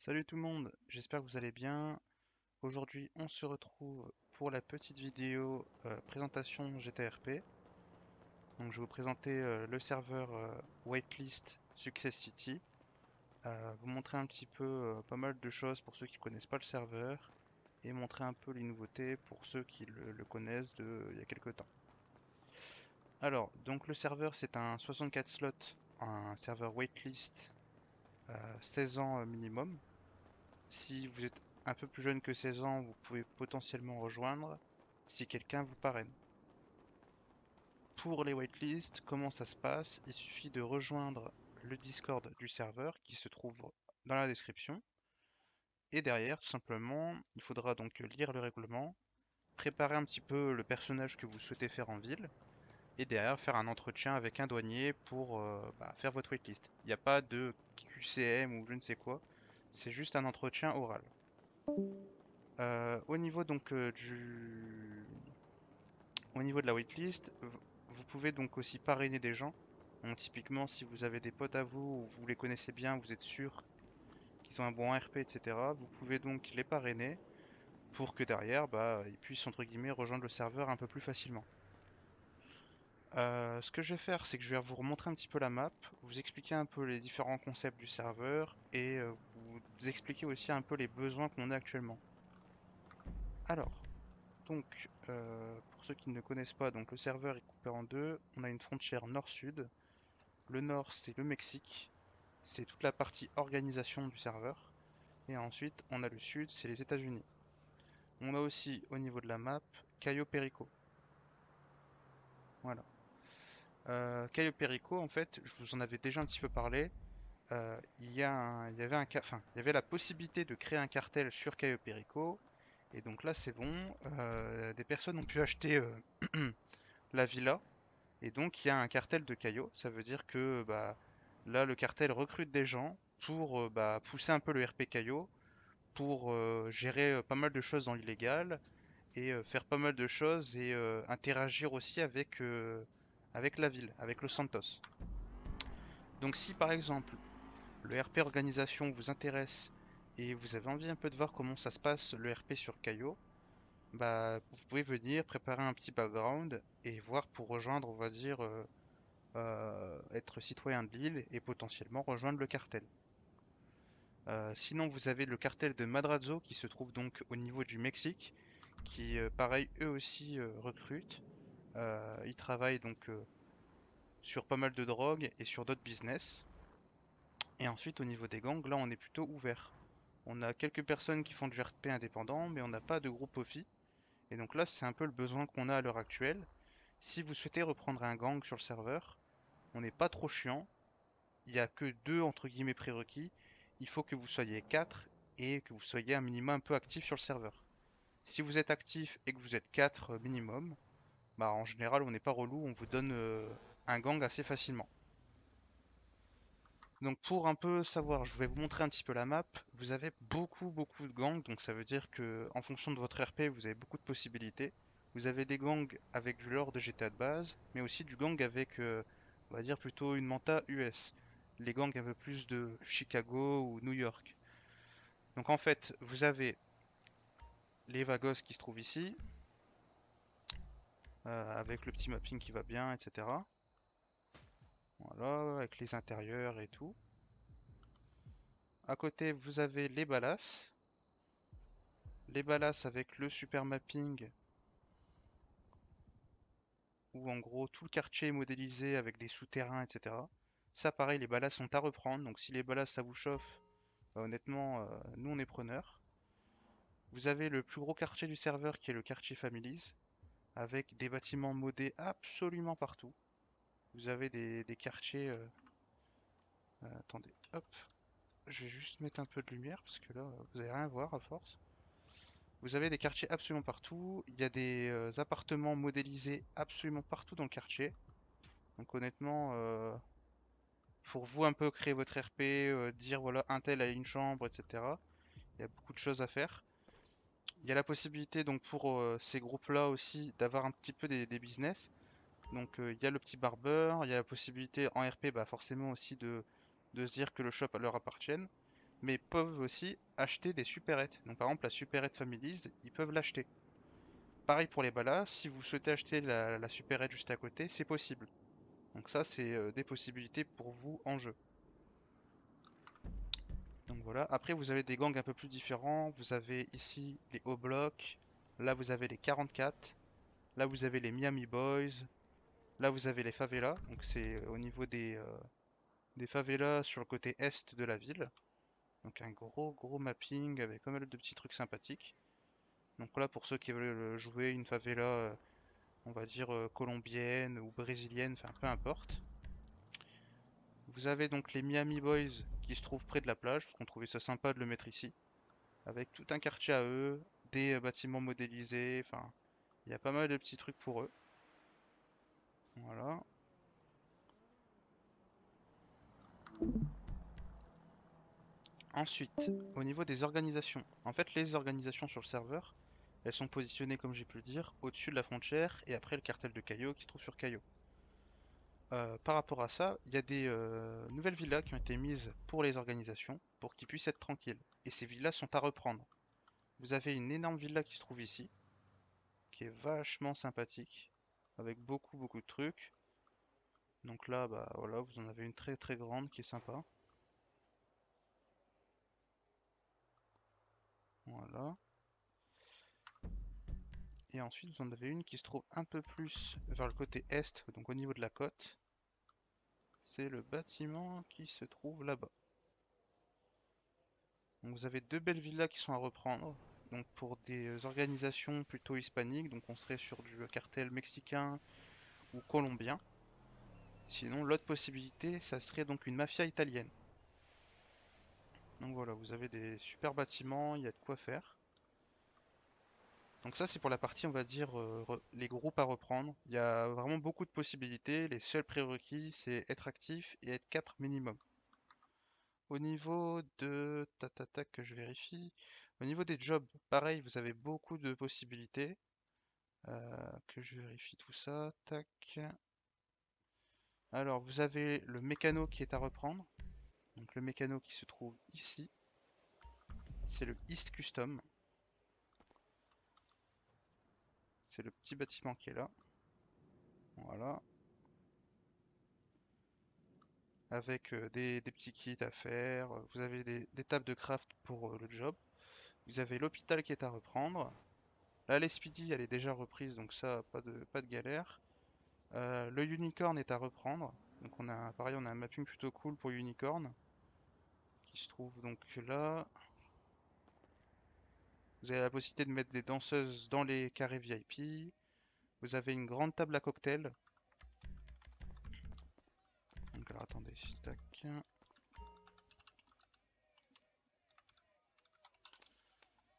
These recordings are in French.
Salut tout le monde, j'espère que vous allez bien. Aujourd'hui, on se retrouve pour la petite vidéo présentation GTRP. Donc, je vais vous présenter le serveur Waitlist Success City, vous montrer un petit peu pas mal de choses pour ceux qui connaissent pas le serveur et montrer un peu les nouveautés pour ceux qui le connaissent il y a quelques temps. Alors, donc le serveur c'est un 64 slots, un serveur Waitlist, 16 ans minimum. Si vous êtes un peu plus jeune que 16 ans, vous pouvez potentiellement rejoindre si quelqu'un vous parraine. Pour les whitelists, comment ça se passe? Il suffit de rejoindre le Discord du serveur qui se trouve dans la description. Et derrière, tout simplement, il faudra donc lire le règlement, préparer un petit peu le personnage que vous souhaitez faire en ville, et derrière faire un entretien avec un douanier pour faire votre waitlist. Il n'y a pas de QCM ou je ne sais quoi, c'est juste un entretien oral. Au niveau donc au niveau de la waitlist, vous pouvez donc aussi parrainer des gens. Donc, typiquement, si vous avez des potes à vous ou vous les connaissez bien, vous êtes sûr qu'ils ont un bon RP, etc. Vous pouvez donc les parrainer pour que derrière, ils puissent entre guillemets rejoindre le serveur un peu plus facilement. Ce que je vais faire, c'est que je vais vous remontrer un petit peu la map, vous expliquer un peu les différents concepts du serveur et vous expliquer aussi un peu les besoins qu'on a actuellement. Alors, donc, pour ceux qui ne connaissent pas, donc le serveur est coupé en deux. On a une frontière nord-sud. Le nord, c'est le Mexique. C'est toute la partie organisation du serveur. Et ensuite, on a le sud, c'est les États-Unis. On a aussi, au niveau de la map, Cayo Perico. Voilà. Cayo Perico, en fait, je vous en avais déjà un petit peu parlé. Il y avait il y avait la possibilité de créer un cartel sur Cayo Perico. Et donc là, c'est bon. Des personnes ont pu acheter la villa. Et donc il y a un cartel de Caio, ça veut dire que là le cartel recrute des gens pour pousser un peu le RP Caio, pour gérer pas mal de choses dans l'illégal et faire pas mal de choses et interagir aussi avec la ville, avec Los Santos. Donc si par exemple le RP organisation vous intéresse et vous avez envie un peu de voir comment ça se passe le RP sur Caio, vous pouvez venir préparer un petit background et voir pour rejoindre, on va dire, être citoyen de l'île et potentiellement rejoindre le cartel. Sinon, vous avez le cartel de Madrazo qui se trouve donc au niveau du Mexique, qui, pareil, eux aussi recrutent. Ils travaillent donc sur pas mal de drogues et sur d'autres business. Et ensuite, au niveau des gangs, là, on est plutôt ouvert. On a quelques personnes qui font du RP indépendant, mais on n'a pas de groupe OFI. Et donc là, c'est un peu le besoin qu'on a à l'heure actuelle. Si vous souhaitez reprendre un gang sur le serveur, on n'est pas trop chiant. Il n'y a que deux entre guillemets prérequis. Il faut que vous soyez 4 et que vous soyez un minimum un peu actif sur le serveur. Si vous êtes actif et que vous êtes 4 minimum, en général on n'est pas relou, on vous donne un gang assez facilement. Donc pour un peu savoir, je vais vous montrer un petit peu la map. Vous avez beaucoup de gangs, donc ça veut dire que en fonction de votre RP, vous avez beaucoup de possibilités. Vous avez des gangs avec du lore de GTA de base, mais aussi du gang avec, on va dire plutôt une manta US. Les gangs un peu plus de Chicago ou New York. Donc en fait, vous avez les Vagos qui se trouvent ici, avec le petit mapping qui va bien, etc. Voilà, avec les intérieurs et tout. À côté, vous avez les Ballas. Les Ballas avec le super mapping où en gros tout le quartier est modélisé avec des souterrains, etc. Ça pareil, les Ballas sont à reprendre, donc si les Ballas ça vous chauffe, honnêtement, nous on est preneurs. Vous avez le plus gros quartier du serveur qui est le quartier Families, avec des bâtiments modés absolument partout. Vous avez des quartiers... attendez, hop, je vais juste mettre un peu de lumière parce que là, vous n'allez rien voir à force. Vous avez des quartiers absolument partout. Il y a des appartements modélisés absolument partout dans le quartier. Donc honnêtement, pour vous un peu créer votre RP, dire voilà, un tel a une chambre, etc. Il y a beaucoup de choses à faire. Il y a la possibilité donc pour ces groupes-là aussi d'avoir un petit peu des business. Donc il y a le petit barbeur, il y a la possibilité en RP forcément aussi de se dire que le shop leur appartienne. mais peuvent aussi acheter des supérettes. Donc par exemple la supérette Families, ils peuvent l'acheter. Pareil pour les ballas, si vous souhaitez acheter la supérette juste à côté, c'est possible. Donc ça c'est des possibilités pour vous en jeu. Donc voilà, après vous avez des gangs un peu plus différents. Vous avez ici les O-Block, là vous avez les 44, là vous avez les Miami Boys, là vous avez les favelas. Donc c'est au niveau des favelas sur le côté est de la ville. Donc un gros mapping avec pas mal de petits trucs sympathiques. Donc là pour ceux qui veulent jouer une favela, on va dire colombienne ou brésilienne, enfin peu importe. Vous avez donc les Miami Boys qui se trouvent près de la plage, parce qu'on trouvait ça sympa de le mettre ici. Avec tout un quartier à eux, des bâtiments modélisés, enfin, il y a pas mal de petits trucs pour eux. Voilà. Ensuite, au niveau des organisations. En fait, les organisations sur le serveur, elles sont positionnées, comme j'ai pu le dire, au-dessus de la frontière et après le cartel de Cayo qui se trouve sur Cayo. Par rapport à ça, il y a des nouvelles villas qui ont été mises pour les organisations pour qu'ils puissent être tranquilles. Et ces villas sont à reprendre. Vous avez une énorme villa qui se trouve ici, qui est vachement sympathique, avec beaucoup de trucs. Donc là, bah voilà, vous en avez une très grande qui est sympa. Voilà. Et ensuite, vous en avez une qui se trouve un peu plus vers le côté est, donc au niveau de la côte. C'est le bâtiment qui se trouve là-bas. Donc vous avez deux belles villas qui sont à reprendre. Donc pour des organisations plutôt hispaniques, donc on serait sur du cartel mexicain ou colombien. Sinon, l'autre possibilité, ça serait donc une mafia italienne. Donc voilà, vous avez des super bâtiments, il y a de quoi faire. Donc ça c'est pour la partie on va dire les groupes à reprendre. Il y a vraiment beaucoup de possibilités. Les seuls prérequis c'est être actif et être 4 minimum. Au niveau de tac que je vérifie. Au niveau des jobs, pareil, vous avez beaucoup de possibilités. Que je vérifie tout ça. Tac. Alors vous avez le mécano qui est à reprendre. Donc le mécano qui se trouve ici. C'est le East Custom. C'est le petit bâtiment qui est là. Voilà. Avec des petits kits à faire. Vous avez des tables de craft pour le job. Vous avez l'hôpital qui est à reprendre. La Lespidi, elle est déjà reprise, donc ça, pas de galère. Le Unicorn est à reprendre. Donc on a, pareil, on a un mapping plutôt cool pour Unicorn. Qui se trouve donc là. Vous avez la possibilité de mettre des danseuses dans les carrés VIP. Vous avez une grande table à cocktail. Donc alors attendez, tac.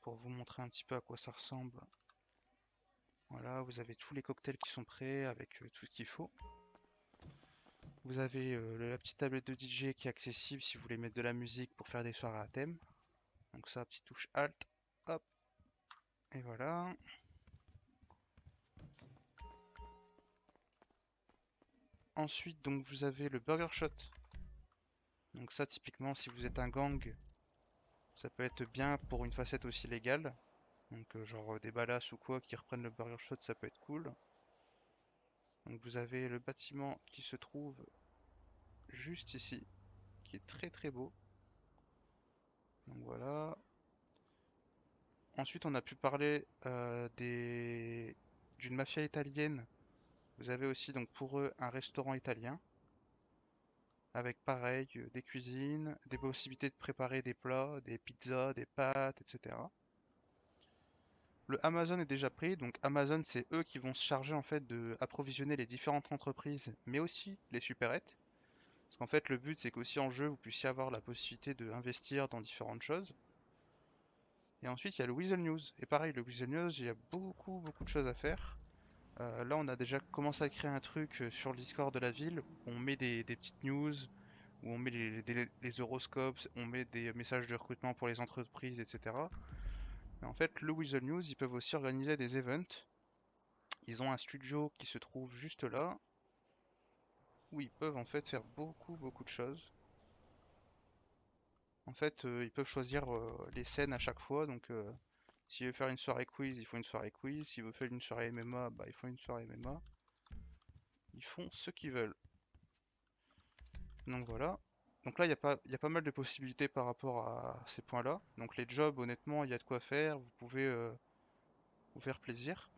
Pour vous montrer un petit peu à quoi ça ressemble. Voilà, vous avez tous les cocktails qui sont prêts avec tout ce qu'il faut. Vous avez la petite tablette de DJ qui est accessible si vous voulez mettre de la musique pour faire des soirées à thème. Donc ça, petite touche Alt, hop, et voilà. Ensuite, donc vous avez le Burger Shot. Donc ça, typiquement, si vous êtes un gang, ça peut être bien pour une facette aussi légale. Donc genre des ballas ou quoi qui reprennent le Burger Shot, ça peut être cool. Donc vous avez le bâtiment qui se trouve juste ici, qui est très beau. Donc voilà. Ensuite, on a pu parler d'une mafia italienne. Vous avez aussi donc pour eux un restaurant italien avec pareil des cuisines, des possibilités de préparer des plats, des pizzas, des pâtes, etc. Le Amazon est déjà pris, donc Amazon c'est eux qui vont se charger en fait de approvisionner les différentes entreprises, mais aussi les supérettes. Parce qu'en fait le but c'est qu'aussi en jeu vous puissiez avoir la possibilité d'investir dans différentes choses. Et ensuite il y a le Weasel News. Et pareil le Weasel News il y a beaucoup de choses à faire. Là, on a déjà commencé à créer un truc sur le Discord de la ville où on met des petites news, où on met les horoscopes, on met des messages de recrutement pour les entreprises, etc. Mais en fait, le Weasel News, ils peuvent aussi organiser des events. Ils ont un studio qui se trouve juste là, où ils peuvent en fait faire beaucoup de choses. En fait, ils peuvent choisir les scènes à chaque fois. Donc, s'ils veulent faire une soirée quiz, ils font une soirée quiz. S'ils veulent faire une soirée MMA, bah, ils font une soirée MMA. Ils font ce qu'ils veulent. Donc voilà. Donc là, il y a pas mal de possibilités par rapport à ces points-là. Donc les jobs, honnêtement, il y a de quoi faire. Vous pouvez vous faire plaisir.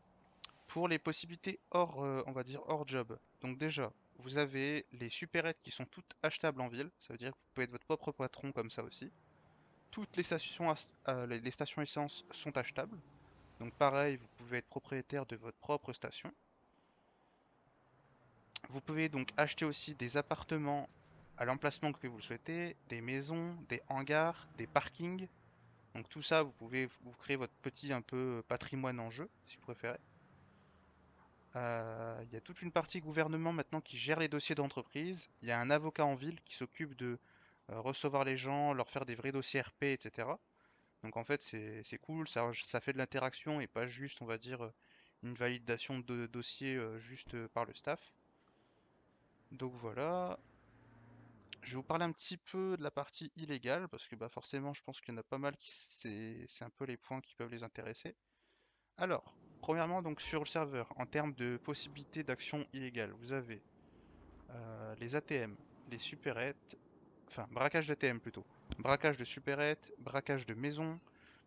Pour les possibilités hors, on va dire hors job. Donc déjà, vous avez les supérettes qui sont toutes achetables en ville. Ça veut dire que vous pouvez être votre propre patron comme ça aussi. Toutes les stations, les stations essence sont achetables. Donc pareil, vous pouvez être propriétaire de votre propre station. Vous pouvez donc acheter aussi des appartements à l'emplacement que vous le souhaitez, des maisons, des hangars, des parkings. Donc tout ça, vous pouvez vous créer votre petit un peu patrimoine en jeu, si vous préférez. Il y a toute une partie gouvernement maintenant qui gère les dossiers d'entreprise. Il y a un avocat en ville qui s'occupe de recevoir les gens, leur faire des vrais dossiers RP, etc. Donc en fait, c'est cool, ça fait de l'interaction et pas juste, on va dire, une validation de dossier juste par le staff. Donc voilà. Je vais vous parler un petit peu de la partie illégale, parce que bah, forcément, je pense qu'il y en a pas mal qui c'est un peu les points qui peuvent les intéresser. Alors, premièrement, donc sur le serveur, en termes de possibilités d'action illégale, vous avez les ATM, les supérettes, enfin braquage d'ATM plutôt, braquage de supérettes, braquage de maisons,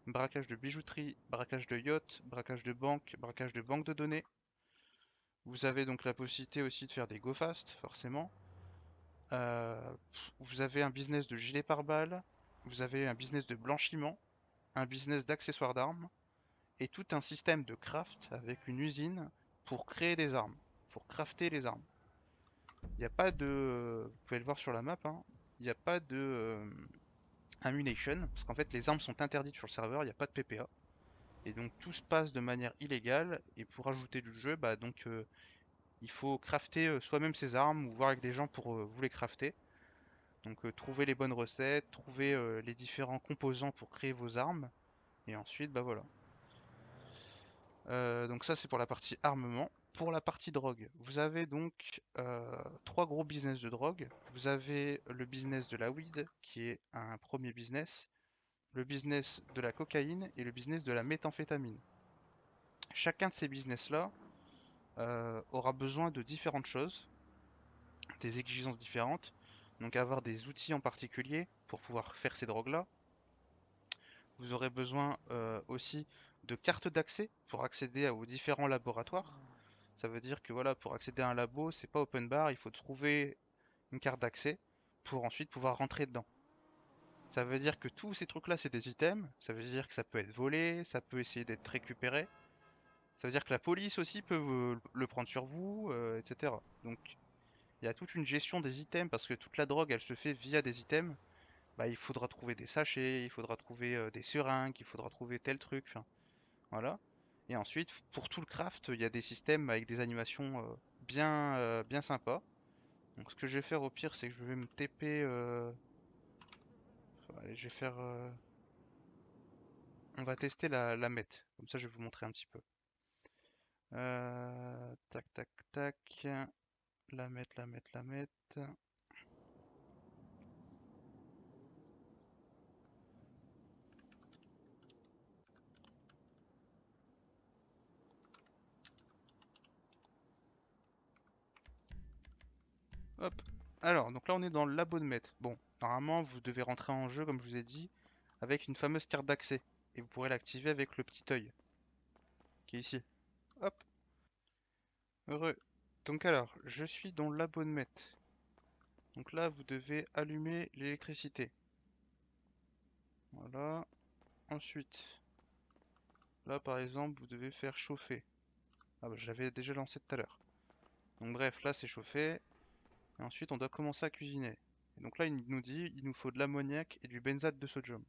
braquage de bijouterie, braquage de yacht, braquage de banque de données. Vous avez donc la possibilité aussi de faire des go fast, forcément. Vous avez un business de gilet pare-balles, vous avez un business de blanchiment, un business d'accessoires d'armes, et tout un système de craft avec une usine pour créer des armes, pour crafter les armes. Il n'y a pas de... Vous pouvez le voir sur la map, hein, il n'y a pas de ammunition, parce qu'en fait les armes sont interdites sur le serveur, il n'y a pas de PPA. Et donc tout se passe de manière illégale, et pour ajouter du jeu, bah donc il faut crafter soi-même ses armes, ou voir avec des gens pour vous les crafter. Donc trouver les bonnes recettes, trouver les différents composants pour créer vos armes, et ensuite bah voilà. Donc ça c'est pour la partie armement. Pour la partie drogue, vous avez donc trois gros business de drogue. Vous avez le business de la weed, qui est un premier business, le business de la cocaïne et le business de la méthamphétamine. Chacun de ces business-là aura besoin de différentes choses, des exigences différentes, donc avoir des outils en particulier pour pouvoir faire ces drogues-là. Vous aurez besoin aussi de cartes d'accès pour accéder aux différents laboratoires. Ça veut dire que voilà, pour accéder à un labo, c'est pas open bar, il faut trouver une carte d'accès pour ensuite pouvoir rentrer dedans. Ça veut dire que tous ces trucs-là, c'est des items. Ça veut dire que ça peut être volé, ça peut essayer d'être récupéré. Ça veut dire que la police aussi peut le prendre sur vous, etc. Donc il y a toute une gestion des items parce que toute la drogue, elle se fait via des items. Bah, il faudra trouver des sachets, il faudra trouver des seringues, il faudra trouver tel truc. Enfin, voilà. Et ensuite, pour tout le craft, il y a des systèmes avec des animations bien sympas. Donc ce que je vais faire au pire, c'est que je vais me TP. Allez, je vais faire. On va tester la meth. Comme ça, je vais vous montrer un petit peu. Tac, tac, tac. La meth, la meth, la meth. Hop. Alors, donc là, on est dans le labo de meth. Bon, normalement, vous devez rentrer en jeu, comme je vous ai dit, avec une fameuse carte d'accès. Et vous pourrez l'activer avec le petit œil qui est ici. Hop. Heureux. Donc alors, je suis dans le labo de meth. Donc là, vous devez allumer l'électricité. Voilà. Ensuite, là par exemple, vous devez faire chauffer. Ah bah j'avais déjà lancé tout à l'heure. Donc bref, là c'est chauffé. Et ensuite, on doit commencer à cuisiner. Et donc là, il nous dit, il nous faut de l'ammoniac et du benzate de sodium.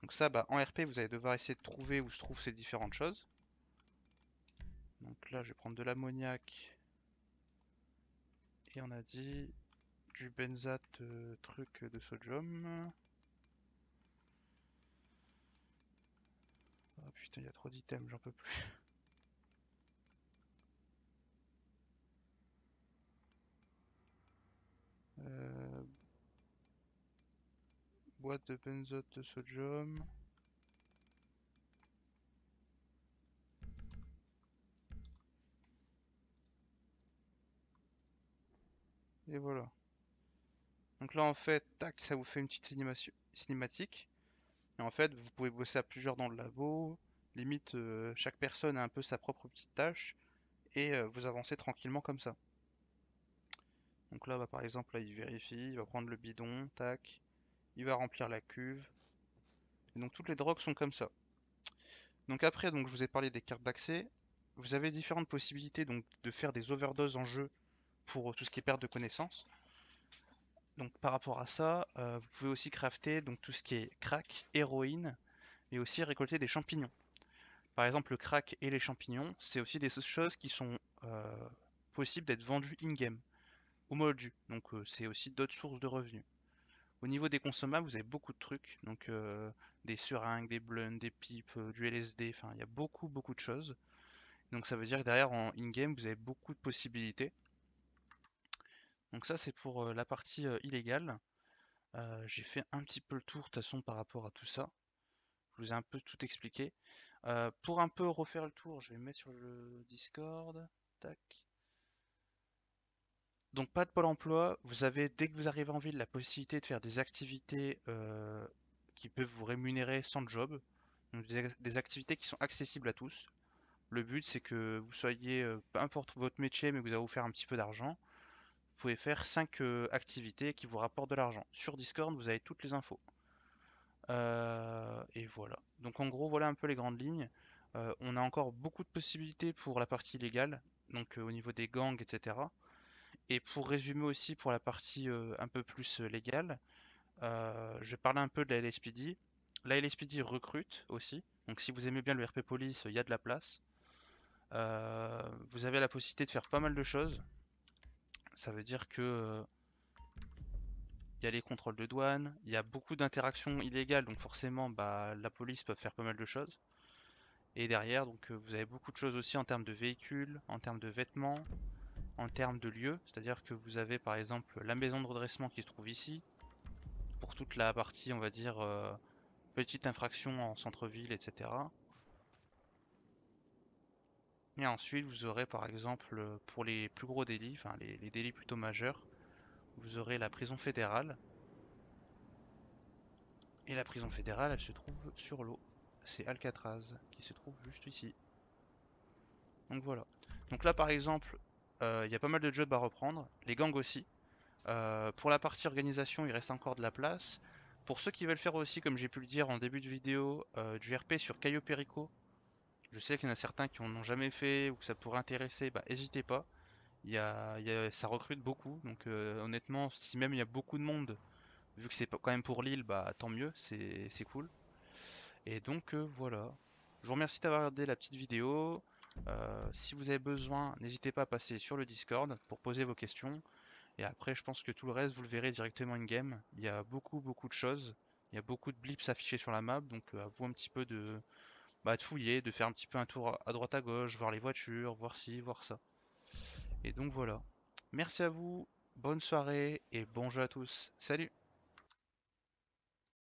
Donc ça, bah en RP, vous allez devoir essayer de trouver où se trouvent ces différentes choses. Donc là, je vais prendre de l'ammoniac. Et on a dit du benzate truc de sodium. Oh putain, il y a trop d'items, j'en peux plus. boîte de benzoate de sodium. Et voilà. Donc là en fait, tac, ça vous fait une petite cinématique. Et en fait, vous pouvez bosser à plusieurs dans le labo. Limite, chaque personne a un peu sa propre petite tâche. Et vous avancez tranquillement comme ça. Donc là, bah, par exemple, là, il vérifie, il va prendre le bidon, tac, il va remplir la cuve. Et donc toutes les drogues sont comme ça. Donc après, donc je vous ai parlé des cartes d'accès. Vous avez différentes possibilités donc de faire des overdoses en jeu pour tout ce qui est perte de connaissance. Donc par rapport à ça, vous pouvez aussi crafter donc tout ce qui est crack, héroïne, et aussi récolter des champignons. Par exemple, le crack et les champignons, c'est aussi des choses qui sont possibles d'être vendues in-game, au moldu. Donc c'est aussi d'autres sources de revenus. Au niveau des consommables, vous avez beaucoup de trucs, donc des seringues, des blunts, des pipes, du LSD, enfin il y a beaucoup de choses. Donc ça veut dire que derrière en in-game, vous avez beaucoup de possibilités. Donc ça c'est pour la partie illégale. J'ai fait un petit peu le tour de toute façon par rapport à tout ça. Je vous ai un peu tout expliqué. Pour un peu refaire le tour, je vais me mettre sur le Discord. Tac. Donc pas de Pôle emploi, vous avez dès que vous arrivez en ville la possibilité de faire des activités qui peuvent vous rémunérer sans job. Donc des activités qui sont accessibles à tous. Le but c'est que vous soyez, peu importe votre métier, mais que vous allez vous faire un petit peu d'argent. Vous pouvez faire 5 activités qui vous rapportent de l'argent. Sur Discord, vous avez toutes les infos. Et voilà. Donc en gros, voilà un peu les grandes lignes. On a encore beaucoup de possibilités pour la partie légale, donc au niveau des gangs, etc. Et pour résumer aussi pour la partie un peu plus légale, je vais parler un peu de la LSPD. La LSPD recrute aussi, donc si vous aimez bien le RP Police, il y a de la place. Vous avez la possibilité de faire pas mal de choses. Ça veut dire que il y a les contrôles de douane, il y a beaucoup d'interactions illégales, donc forcément bah, la police peut faire pas mal de choses. Et derrière, donc vous avez beaucoup de choses aussi en termes de véhicules, en termes de vêtements, en termes de lieux. C'est-à-dire que vous avez par exemple la maison de redressement qui se trouve ici, pour toute la partie, on va dire, petite infraction en centre-ville, etc. Et ensuite, vous aurez par exemple, pour les plus gros délits, enfin les délits plutôt majeurs, vous aurez la prison fédérale. Et la prison fédérale, elle se trouve sur l'eau. C'est Alcatraz, qui se trouve juste ici. Donc voilà. Donc là, par exemple, il y a pas mal de jobs à reprendre, les gangs aussi. Pour la partie organisation, il reste encore de la place. Pour ceux qui veulent faire aussi, comme j'ai pu le dire en début de vidéo, du RP sur Cayo Perico, je sais qu'il y en a certains qui en ont jamais fait ou que ça pourrait intéresser, bah n'hésitez pas. Ça recrute beaucoup, donc honnêtement, si même il y a beaucoup de monde, vu que c'est quand même pour Lille, bah tant mieux, c'est cool. Et donc voilà. Je vous remercie d'avoir regardé la petite vidéo. Si vous avez besoin, n'hésitez pas à passer sur le Discord pour poser vos questions. Et après, je pense que tout le reste, vous le verrez directement in-game. Il y a beaucoup de choses. Il y a beaucoup de blips affichés sur la map, donc à vous un petit peu de fouiller, de faire un petit peu un tour à droite à gauche, voir les voitures, voir ci, voir ça. Et donc voilà. Merci à vous, bonne soirée et bon jeu à tous. Salut!